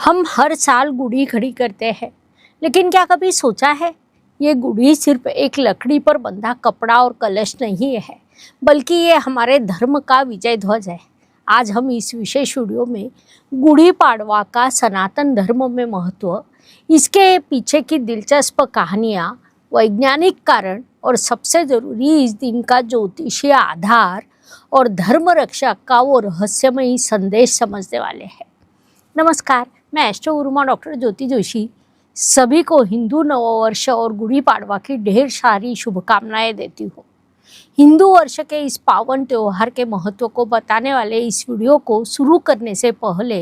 हम हर साल गुड़ी खड़ी करते हैं, लेकिन क्या कभी सोचा है ये गुड़ी सिर्फ एक लकड़ी पर बंधा कपड़ा और कलश नहीं है, बल्कि ये हमारे धर्म का विजय ध्वज है। आज हम इस विशेष वीडियो में गुड़ी पाड़वा का सनातन धर्म में महत्व, इसके पीछे की दिलचस्प कहानियाँ, वैज्ञानिक कारण और सबसे ज़रूरी इस दिन का ज्योतिषीय आधार और धर्म रक्षा का वो रहस्यमयी संदेश समझने वाले हैं। नमस्कार, मैं एस्ट्रो गुरुमा डॉक्टर ज्योति जोशी सभी को हिंदू नववर्ष और गुड़ी पाड़वा की ढेर सारी शुभकामनाएं देती हूँ। हिंदू वर्ष के इस पावन त्यौहार के महत्व को बताने वाले इस वीडियो को शुरू करने से पहले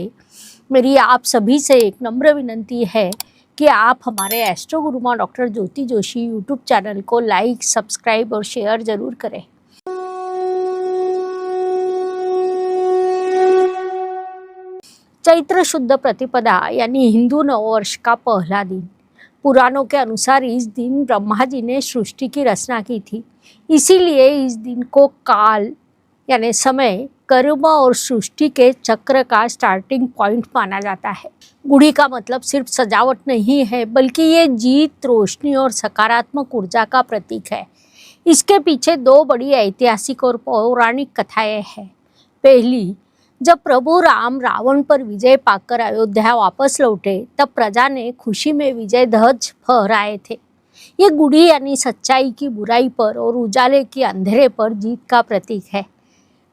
मेरी आप सभी से एक नम्र विनंती है कि आप हमारे एस्ट्रो गुरुमा डॉक्टर ज्योति जोशी यूट्यूब चैनल को लाइक, सब्सक्राइब और शेयर जरूर करें। चैत्र शुद्ध प्रतिपदा यानी हिंदू नववर्ष का पहला दिन। पुराणों के अनुसार इस दिन ब्रह्मा जी ने सृष्टि की रचना की थी, इसीलिए इस दिन को काल यानी समय, कर्म और सृष्टि के चक्र का स्टार्टिंग पॉइंट माना जाता है। गुड़ी का मतलब सिर्फ सजावट नहीं है, बल्कि ये जीत, रोशनी और सकारात्मक ऊर्जा का प्रतीक है। इसके पीछे दो बड़ी ऐतिहासिक और पौराणिक कथाएं हैं। पहली, जब प्रभु राम रावण पर विजय पाकर अयोध्या वापस लौटे, तब प्रजा ने खुशी में विजय ध्वज फहराए थे। ये गुड़ी यानी सच्चाई की बुराई पर और उजाले की अंधेरे पर जीत का प्रतीक है।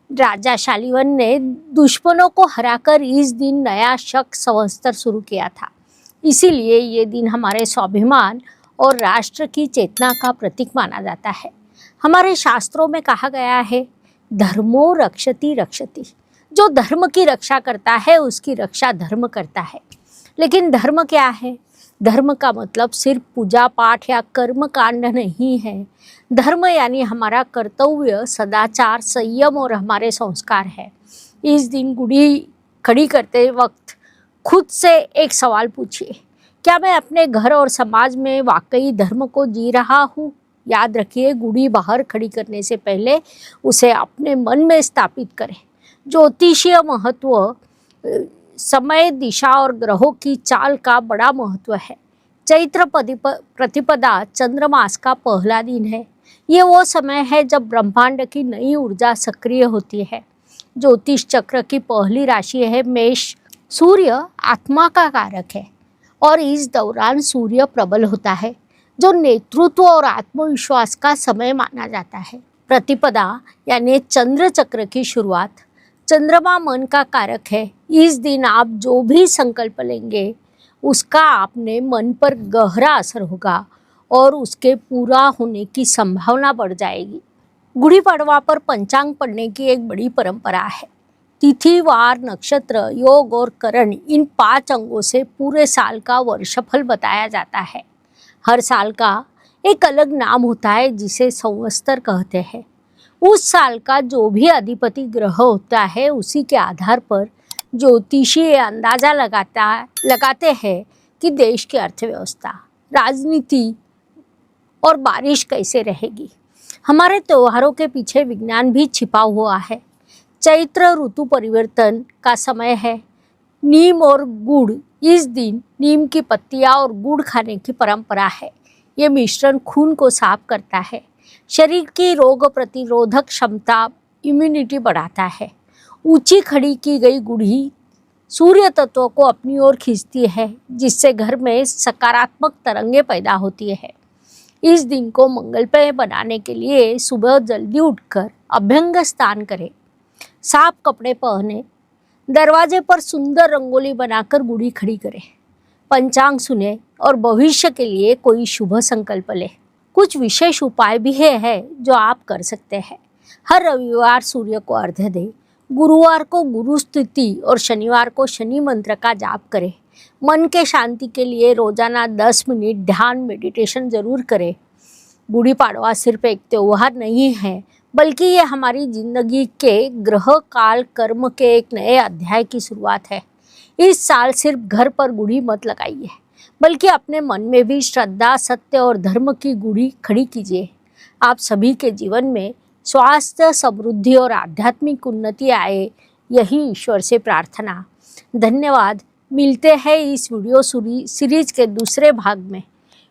राजा शालिवन ने दुश्मनों को हराकर इस दिन नया शक संवत्सर शुरू किया था। इसीलिए ये दिन हमारे स्वाभिमान और राष्ट्र की चेतना का प्रतीक माना जाता है। हमारे शास्त्रों में कहा गया है, धर्मो रक्षति रक्षति। जो धर्म की रक्षा करता है उसकी रक्षा धर्म करता है। लेकिन धर्म क्या है? धर्म का मतलब सिर्फ पूजा पाठ या कर्म कांड नहीं है। धर्म यानी हमारा कर्तव्य, सदाचार, संयम और हमारे संस्कार है। इस दिन गुड़ी खड़ी करते वक्त खुद से एक सवाल पूछिए, क्या मैं अपने घर और समाज में वाकई धर्म को जी रहा हूँ? याद रखिए, गुड़ी बाहर खड़ी करने से पहले उसे अपने मन में स्थापित करें। ज्योतिषीय महत्व, समय, दिशा और ग्रहों की चाल का बड़ा महत्व है। चैत्र प्रतिपदा चंद्रमास का पहला दिन है। ये वो समय है जब ब्रह्मांड की नई ऊर्जा सक्रिय होती है। ज्योतिष चक्र की पहली राशि है मेष। सूर्य आत्मा का कारक है और इस दौरान सूर्य प्रबल होता है, जो नेतृत्व और आत्मविश्वास का समय माना जाता है। प्रतिपदा यानी चंद्र चक्र की शुरुआत। चंद्रमा मन का कारक है। इस दिन आप जो भी संकल्प लेंगे उसका आपने मन पर गहरा असर होगा और उसके पूरा होने की संभावना बढ़ जाएगी। गुड़ी पाड़वा पर पंचांग पढ़ने की एक बड़ी परंपरा है। तिथि, वार, नक्षत्र, योग और करण, इन 5 अंगों से पूरे साल का वर्षफल बताया जाता है। हर साल का एक अलग नाम होता है जिसे संवत्सर कहते हैं। उस साल का जो भी अधिपति ग्रह होता है, उसी के आधार पर ज्योतिषी अंदाजा लगाते हैं कि देश की अर्थव्यवस्था, राजनीति और बारिश कैसे रहेगी। हमारे त्योहारों के पीछे विज्ञान भी छिपा हुआ है। चैत्र ऋतु परिवर्तन का समय है। नीम और गुड़, इस दिन नीम की पत्तियां और गुड़ खाने की परंपरा है। ये मिश्रण खून को साफ करता है, शरीर की रोग प्रतिरोधक क्षमता, इम्यूनिटी बढ़ाता है। ऊंची खड़ी की गई गुड़ी सूर्य तत्व को अपनी ओर खींचती है, जिससे घर में सकारात्मक तरंगें पैदा होती है। इस दिन को मंगलमय बनाने के लिए सुबह जल्दी उठकर अभ्यंग स्नान करें, साफ कपड़े पहने, दरवाजे पर सुंदर रंगोली बनाकर गुड़ी खड़ी करें, पंचांग सुने और भविष्य के लिए कोई शुभ संकल्प लें। कुछ विशेष उपाय भी है जो आप कर सकते हैं। हर रविवार सूर्य को अर्घ्य दें, गुरुवार को गुरु स्तुति और शनिवार को शनि मंत्र का जाप करें। मन के शांति के लिए रोजाना 10 मिनट ध्यान, मेडिटेशन जरूर करें। गुड़ी पाड़वा सिर्फ एक त्यौहार नहीं है, बल्कि ये हमारी जिंदगी के ग्रह, काल, कर्म के एक नए अध्याय की शुरुआत है। इस साल सिर्फ घर पर गुड़ी मत लगाइए, बल्कि अपने मन में भी श्रद्धा, सत्य और धर्म की गुड़ी खड़ी कीजिए। आप सभी के जीवन में स्वास्थ्य, समृद्धि और आध्यात्मिक उन्नति आए, यही ईश्वर से प्रार्थना। धन्यवाद। मिलते हैं इस वीडियो सीरीज के दूसरे भाग में।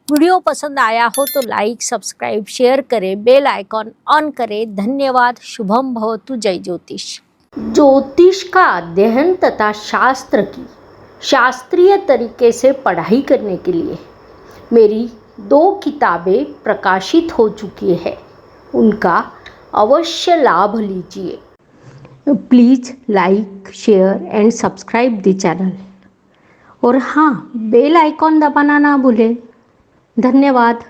वीडियो पसंद आया हो तो लाइक, सब्सक्राइब, शेयर करें, बेल आइकॉन ऑन करें। धन्यवाद। शुभम भवतु। जय ज्योतिष। ज्योतिष का अध्ययन तथा शास्त्र की शास्त्रीय तरीके से पढ़ाई करने के लिए मेरी 2 किताबें प्रकाशित हो चुकी है, उनका अवश्य लाभ लीजिए। Please like, share and subscribe the channel. और हाँ, बेल आइकॉन दबाना ना भूलें। धन्यवाद।